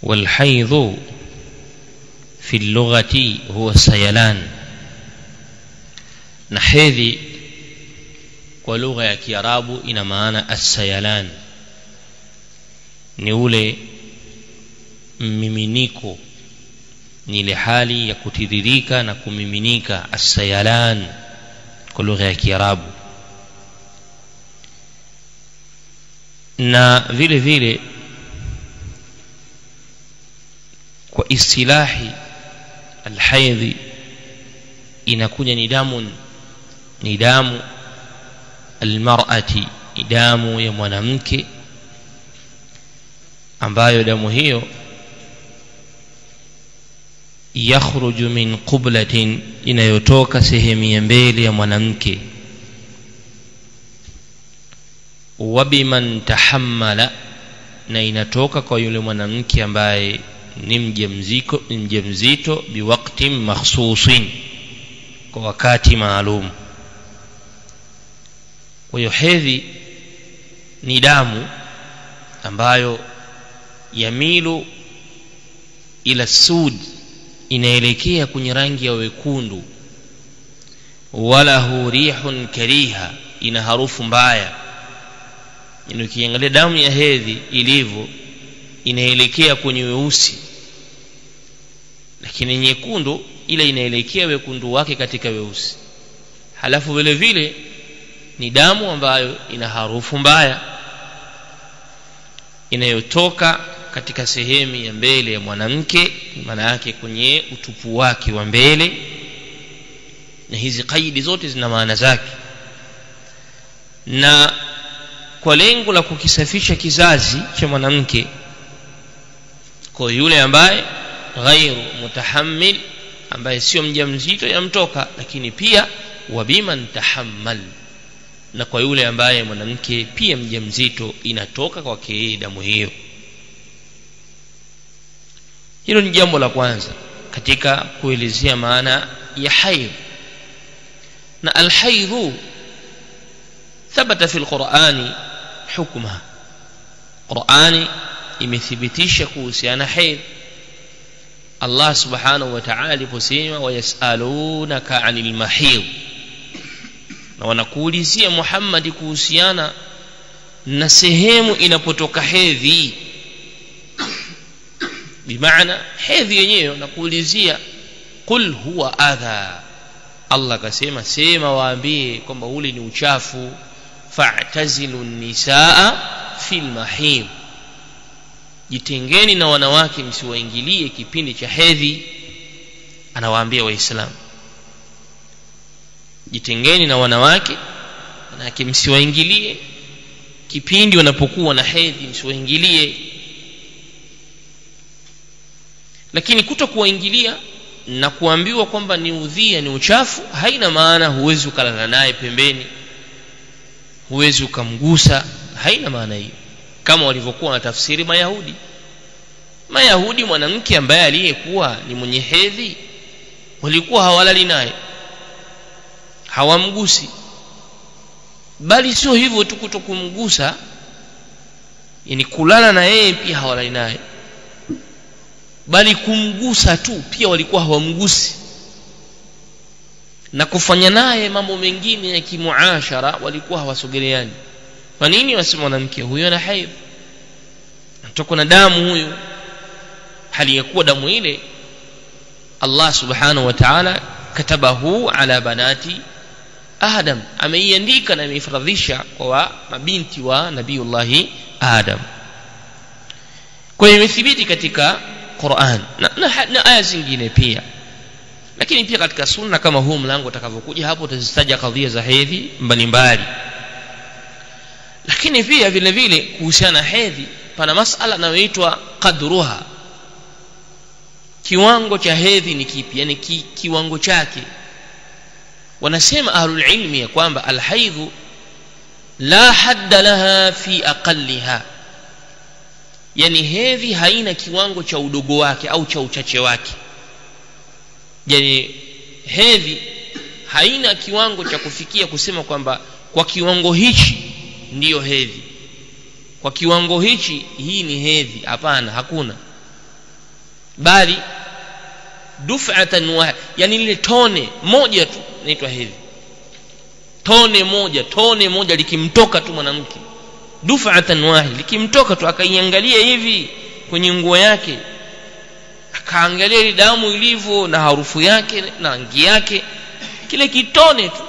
والحيض في اللغة هو السيلان. na hedhi kwa lugha ya Kiarabu ina maana as-sayalan, ni ule miminiko, ni ile hali ya kutiririka na kumiminika, as-sayalan kwa lugha ya Kiarabu. Na vile vile kwa istilahi al-haidhi inakuja ni damu almar'ati, damu ya mwanamke, ambayo damu hiyo yakhruju min qublatin, inayotoka sehemu ya mbele ya mwanamke. Wa biman tahammala, na inatoka kwa yule mwanamke ambaye ni mjamzito, biwaqtin makhsusin, kwa wakati maalum. Kwa hiyo hedhi ni damu ambayo yamilu ila sud, inaelekea kwenye rangi ya wekundu. Wala hurihun kariha, ina harufu mbaya. Ukiangalia damu ya hedhi ilivyo, inaelekea kwenye weusi, lakini nyekundu ile inaelekea wekundu wake katika weusi. Halafu vile vile ni damu ambayo ina harufu mbaya, inayotoka katika sehemu ya mbele ya mwanamke, maana yake kwenye utupu wake wa mbele. Na hizi kaidi zote zina maana zake, na kwa lengo la kukisafisha kizazi cha mwanamke, kwa yule ambaye ghairu mutahammil, ambaye sio mjamzito, yamtoka. Lakini pia wabiman tahammal, na kwa yule ambaye mwanamke pia mjamzito, inatoka kwake damu hiyo. Hilo ni jambo la kwanza katika kuelezea maana ya haidh. Na al-haidh thabata fi al-Qur'ani hukma, Qur'ani imethibitisha kuhusiana haidh. Allah subhanahu wa ta'ala aliposema wayasalunaka 'anil mahidh, na wanakuulizia Muhammad kuhusiana na sehemu inapotoka hedhi. Bimaana hedhi yenyewe wanakuulizia, qul huwa adha, Allah kasema sema waambie kwamba ule ni uchafu. Fa'tazilu nisaa fil mahidh, jitengeni na wanawake msiwaingilie kipindi cha hedhi. Anawaambia Waislamu jitengeni na wanawake, manake msiwaingilie kipindi wanapokuwa na hedhi, msiwaingilie. Lakini kutokuwaingilia na kuambiwa kwamba ni udhia, ni uchafu, haina maana huwezi ukalala naye pembeni, huwezi ukamgusa, haina maana hiyo. Kama walivyokuwa na tafsiri Mayahudi, mwanamke ambaye aliyekuwa ni mwenye hedhi walikuwa hawalali naye, hawamgusi. Bali sio hivyo tu, kutokumgusa, yani kulala na yeye pia hawalali naye, bali kumgusa tu pia walikuwa hawamgusi, na kufanya naye mambo mengine ya kimuashara walikuwa hawasogeleani. Kwa nini? Wasema mwanamke huyo na haidh, anatoka na damu huyo, hali ya kuwa damu ile Allah subhanahu wa ta'ala katabahu ala banati Adam, ameiandika na ameifaradhisha kwa mabinti wa Nabiullahi Adam. Kwa hiyo imethibiti katika Qur'an na aya zingine pia, lakini pia katika sunna, kama huu mlango utakavyokuja hapo utazitaja kadhia za hedhi mbalimbali. Lakini pia vile vile kuhusiana na hedhi pana masala inayoitwa qadruha. Kiwango cha hedhi ni kipi? Yani kiwango chake. Wanasema ahlul ilmi ya kwamba al-haidh la hadda laha fi aqalliha, yani hedhi haina kiwango cha udogo wake au cha uchache wake. Yani hedhi haina kiwango cha kufikia kusema kwamba kwa kiwango hichi ndiyo hedhi, kwa kiwango hichi hii ni hedhi. Hapana, hakuna. bali duf'atan wahid, yani ile tone moja tu inaitwa hedhi. Tone moja likimtoka tu mwanamke, duf'atan wahid, likimtoka tu akaiangalia hivi kwenye nguo yake, akaangalia ile damu ilivyo na harufu yake na rangi yake, kile kitone tu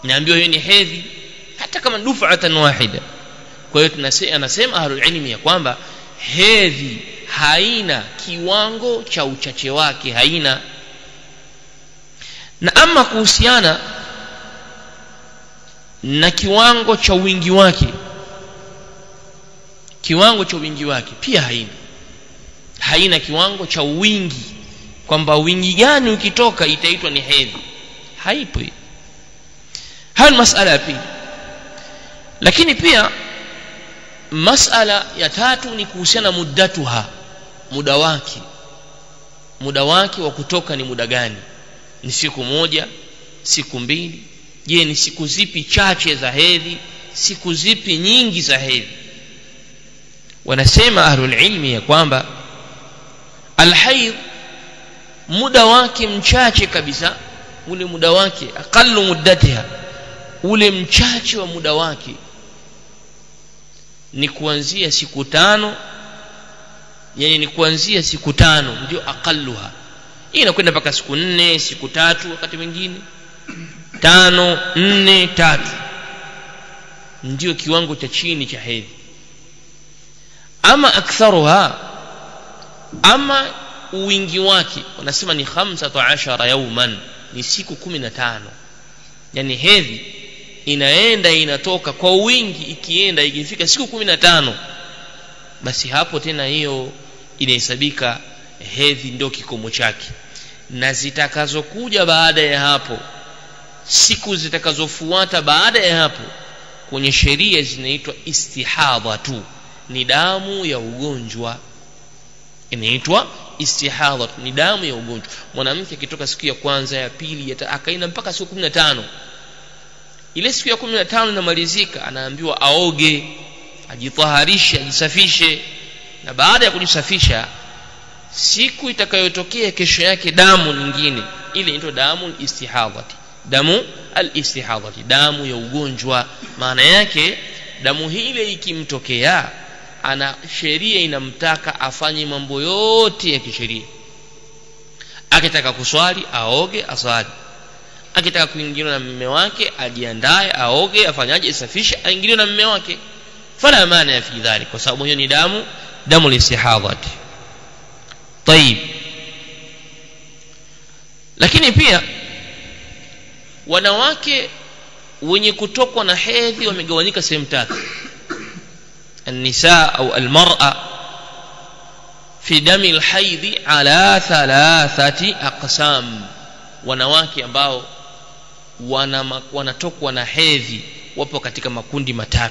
naambiwa hiyo ni hedhi, hata kama duf'atan wahida. Kwa hiyo anasema ahlul ilmi ya kwamba hedhi haina kiwango cha uchache wake, haina. Na ama kuhusiana na kiwango cha wingi wake, kiwango cha wingi wake pia haina kiwango cha wingi, kwamba wingi gani ukitoka itaitwa ni hedhi, haipo. Haya masala ya pili. Lakini pia masala ya tatu ni kuhusiana muddatuha, muda wake wa kutoka ni muda gani? Ni siku moja, siku mbili? Je, ni siku zipi chache za hedhi, siku zipi nyingi za hedhi? Wanasema ahlul ilmi ya kwamba alhaid muda wake mchache kabisa, ule muda wake aqallu muddatiha, ule mchache wa muda wake ni kuanzia siku 5, yani ni kuanzia siku 5 ndio aqalluha. Hii inakwenda mpaka siku 4, siku 3, wakati mwingine 5, 4, 3 ndio kiwango cha chini cha hedhi. Ama aktharuha, ama wingi wake wanasema ni 15 yawman, ni siku 15. Yani hedhi inaenda inatoka kwa wingi, ikienda ikifika siku 15, basi hapo tena hiyo inahesabika hedhi ndio kikomo chake. Na zitakazokuja baada ya hapo, siku zitakazofuata baada ya hapo, kwenye sheria zinaitwa istihadha tu, ni damu ya ugonjwa, inaitwa istihadha, ni damu ya ugonjwa. Mwanamke akitoka siku ya kwanza, ya pili, akaenda mpaka siku 15, ile siku ya 15 inamalizika, anaambiwa aoge, ajitaharishe, ajisafishe. Na baada ya kujisafisha, siku itakayotokea kesho yake damu nyingine, ile inaitwa damu al-istihadhati, damu al-istihadhati, damu ya ugonjwa. Maana yake damu hile ikimtokea, ana sheria inamtaka afanye mambo yote ya kisheria. Akitaka kuswali aoge, aswali. Akitaka kuingiliwa na mume wake ajiandae, aoge, afanyaje, isafishe, aingiliwe na mume wake. Fala maana ya fi dhalik, kwa sababu hiyo ni damu al-istihadhati. Tayib. Lakini pia wanawake wenye kutokwa na hedhi wamegawanyika sehemu 3. An-nisaa au al-mar'a fi dami al-haidhi ala 3 aqsam. Wanawake ambao wanatokwa na hedhi wapo katika makundi 3.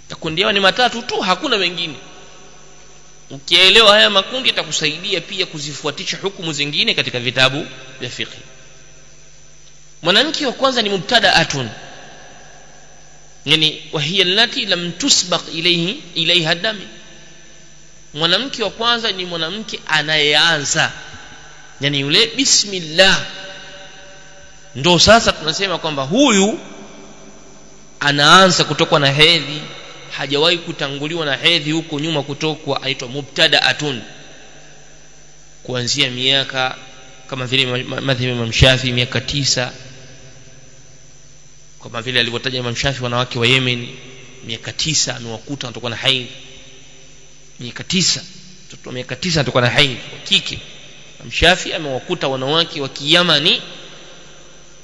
Makundi yao ni 3 tu, hakuna wengine. Ukielewa haya makundi itakusaidia pia kuzifuatisha hukumu zingine katika vitabu vya fiqh. Mwanamke wa kwanza ni mubtada'atun, yani wahiya allati lam tusbaq ilayha dami. Mwanamke wa kwanza ni mwanamke anayeanza, yani yule bismillah, ndo sasa tunasema kwamba huyu anaanza kutokwa na hedhi, hajawahi kutanguliwa na hedhi huko nyuma kutokwa, aitwa mubtada'atun. Kuanzia miaka kama vile madhhabi Imam Shafi miaka 9, kama vile alivyotaja Imam Shafi wanawake wa Yemen miaka 9 amewakuta wanatokwa na hedhi. Miaka 9, mtoto miaka 9 anatokwa na hedhi wa kike. Imam Shafi amewakuta wanawake wa Kiyamani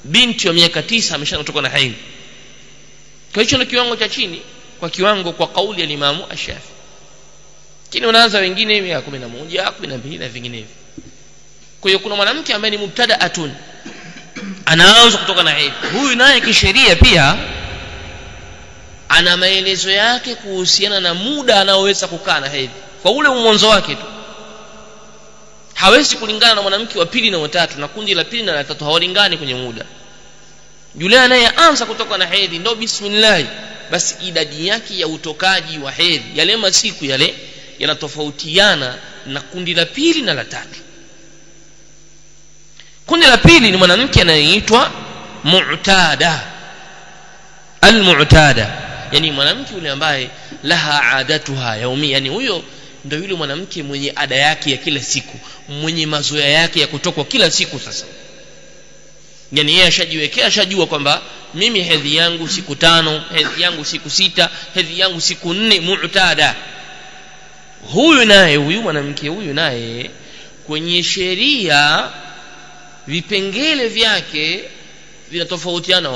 binti wa miaka 9 ameshanatokwa na hedhi. Kwa hiyo ni kiwango cha chini kwa kiwango, kwa kauli ya Imam Shafi. Kile unaanza wengine miaka 11, 12 na vinginevyo. Kwa hiyo kuna mwanamke ambaye ni mubtada'atun, anaanza kutoka na hedhi. Huyu naye kisheria pia ana maelezo yake kuhusiana na muda anaoweza kukaa na hedhi, kwa ule mwanzo wake tu. Hawezi kulingana na mwanamke wa pili na watatu, na kundi la pili na la tatu hawalingani kwenye muda. Yule anayeanza kutoka na hedhi ndo bismillah, basi idadi yake ya utokaji wa hedhi, yale masiku yale yanatofautiana na kundi la pili na la tatu. Kundi la pili ni mwanamke anayeitwa mu'tada. Al-mu'tada yani mwanamke yule ambaye laha adatuha yaumi, yani huyo ndio yule mwanamke mwenye ada yake ya kila siku, mwenye mazoea yake ya kutokwa kila siku. Sasa yani yeye ashajiwekea, ashajua kwamba mimi hedhi yangu siku 5, hedhi yangu siku 6, hedhi yangu siku 4. Mu'tada huyu naye, huyu mwanamke huyu naye kwenye sheria vipengele vyake vinatofautiana na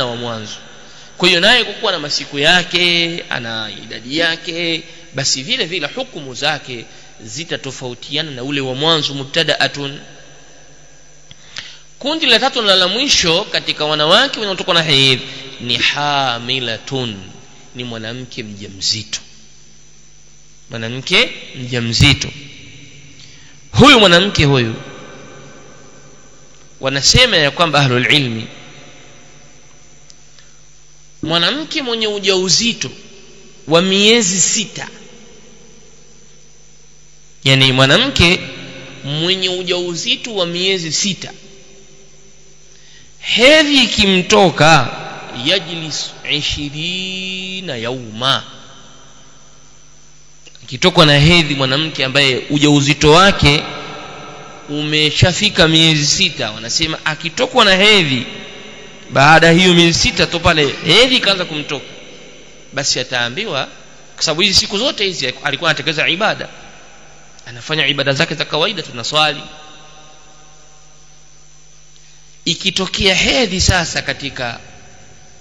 wa mwanzo. Kwa hiyo naye kukuwa na masiku yake, ana idadi yake, basi vile vile hukumu zake zitatofautiana na ule wa mwanzo. Mubtada'atun. Kundi la tatu na la mwisho katika wanawake wanaotokwa na hedhi ni hamilatun, ni mwanamke mjamzito. Mwanamke mjamzito huyu, mwanamke huyu wanasema ya kwamba ahlul ilmi, mwanamke mwenye ujauzito wa miezi 6, yani mwanamke mwenye ujauzito wa miezi 6, hedhi ikimtoka yajlis 20 yauma. Kitokwa na hedhi mwanamke ambaye ujauzito wake umeshafika miezi 6, wanasema akitokwa na hedhi baada hiyo miezi 6 tu pale hedhi kaanza kumtoka, basi ataambiwa, kwa sababu hizi siku zote hizi alikuwa anatekeleza ibada, anafanya ibada zake za kawaida, tunaswali. Ikitokea hedhi sasa katika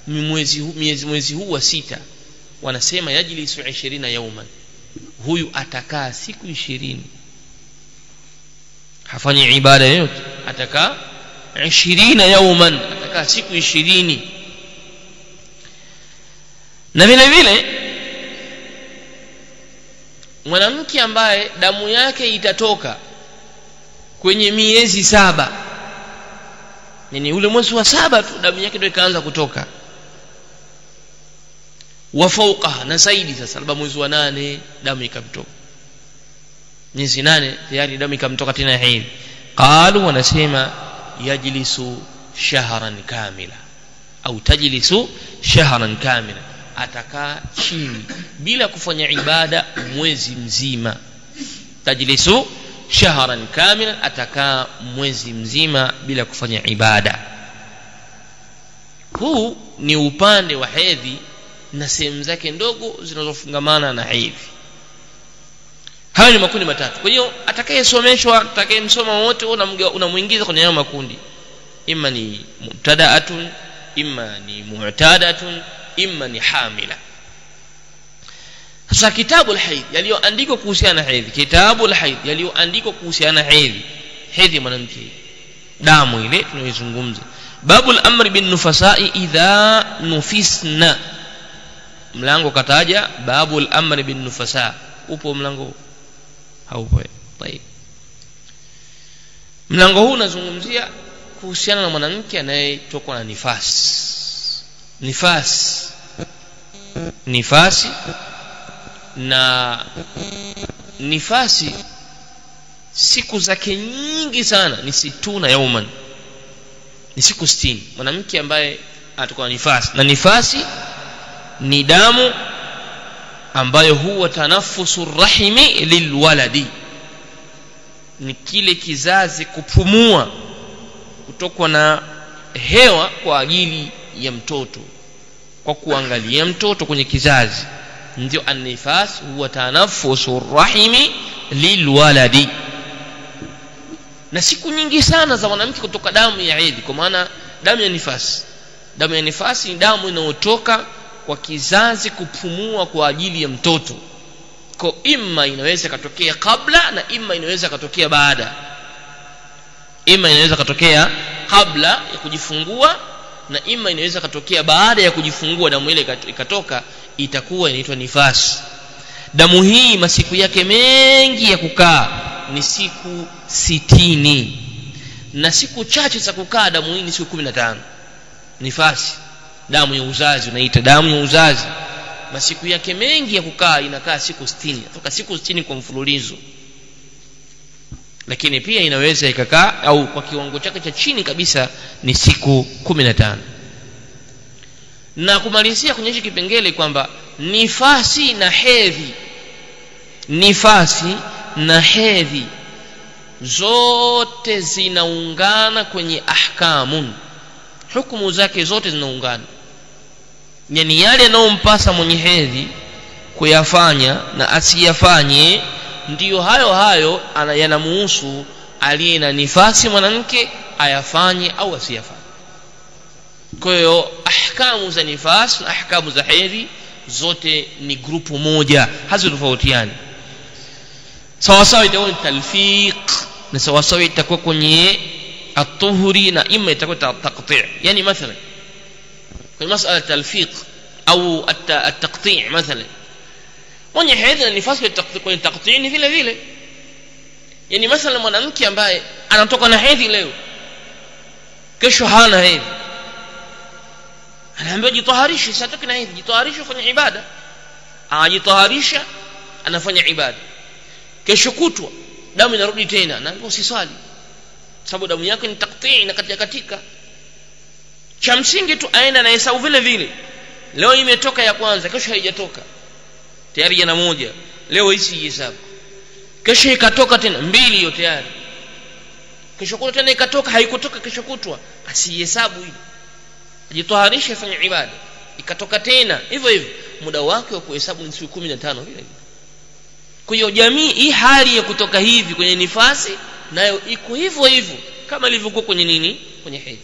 mwezi huu wa 6, wanasema yajlisu 20 yauman, huyu atakaa siku 20, hafanyi ibada yote, atakaa 20 yauman, atakaa siku 20. Na vile vile mwanamke ambaye damu yake itatoka kwenye miezi 7, yani ule mwezi wa 7 tu damu yake ndio ikaanza kutoka, wa fauqa na zaidi. Sasa labda mwezi wa 8 damu ikamtoka, miezi 8 tayari damu ikamtoka tena hedhi, qalu, wanasema yajlisu shahran kamila au tajlisu shahran kamila, atakaa chini bila kufanya ibada mwezi mzima. Tajlisu shahran kamila, atakaa mwezi mzima bila kufanya ibada. Huu ni upande wa hedhi na sehemu zake ndogo zinazofungamana na hedhi. Hayo ni makundi matatu. Kwa hiyo atakayesomeshwa, atakayemsoma wote unamuingiza kwenye hayo makundi, imma ni mubtada'atun, imma ni mu'tadatun, imma ni hamila. Sasa kitabu al-haid yaliyoandikwa kuhusiana na hedhi, kitabu al-haid yaliyoandikwa kuhusiana na hedhi mwanamke, damu ile tunayozungumza, babul amri bin nufasa'i idha nufisna. Mlango kataja babul amri bin nufasa. Upo mlango haupo? Tayeb, mlango huu unazungumzia kuhusiana na mwanamke anayetokwa na nifasi. Na nifasi siku zake nyingi sana ni 60 yauman, ni siku 60. Mwanamke ambaye atokwa na nifasi, na nifasi ni damu ambayo huwa tanafusu rahimi lilwaladi, ni kile kizazi kupumua kutokwa na hewa kwa ajili ya mtoto, kwa kuangalia mtoto kwenye kizazi, ndio an-nifas huwa tanafusu rahimi lilwaladi. Na siku nyingi sana za mwanamke kutoka damu ya hedhi, kwa maana damu ya nifasi ni damu inayotoka kwa kizazi kupumua kwa ajili ya mtoto. Kwa imma inaweza katokea kabla na imma inaweza katokea baada. Imma inaweza katokea kabla ya kujifungua na imma inaweza katokea baada ya kujifungua, damu ile ikatoka, itakuwa inaitwa nifasi. Damu hii masiku yake mengi ya kukaa ni siku 60, na siku chache za kukaa damu hii ni siku 15. Nifasi, damu ya uzazi, unaita damu ya uzazi, masiku yake mengi ya kukaa inakaa siku 60, toka siku 60 kwa mfululizo. Lakini pia inaweza ikakaa au kwa kiwango chake cha chini kabisa ni siku 15. Na kumalizia kwenye hiki kipengele kwamba nifasi na hedhi zote zinaungana kwenye ahkamun, hukumu zake zote zinaungana. Yani yale yanayompasa mwenye hedhi kuyafanya na asiyafanye ndiyo hayo yanamuhusu aliye na nifasi mwanamke, ayafanye au asiyafanye. Kwa hiyo ahkamu za nifasi na ahkamu za hedhi zote ni grupu moja, hazitofautiani. Sawasawa itakuwa talfiq na sawasawa itakuwa kwenye at-tuhuri na ima itakuwa taqti'. Yani mathalan kwenye masala talfiq au at-taqti' mathalan, mwenye hedhi na nifasi kwenye taqti' ni vile vile. Yani mathalan mwanamke ambaye anatoka na hedhi leo, kesho hana hedhi, anaambiwa jitaharishe, sitoki na hedhi, jitaharishe kwenye ibada. Ajitaharisha, anafanya ibada. Kesho kutwa damu inarudi tena, na usiswali sababu damu yake ni taqti' na katika. Cha msingi tu aenda na hesabu vile vile. Leo imetoka ya kwanza, kesho haijatoka, tayari jana moja, leo hisi hesabu. Kesho ikatoka tena 2, hiyo tayari. Kesho kutwa tena ikatoka, haikutoka kesho kutwa, asihesabu hivi, ajitoharisha, afanye ibada. Ikatoka tena hivyo muda wake wa kuhesabu ni siku 15 vile. Kwa hiyo jamii hii hali ya kutoka hivi kwenye nifasi nayo iko hivyo kama ilivyokuwa kwenye nini, kwenye hedhi.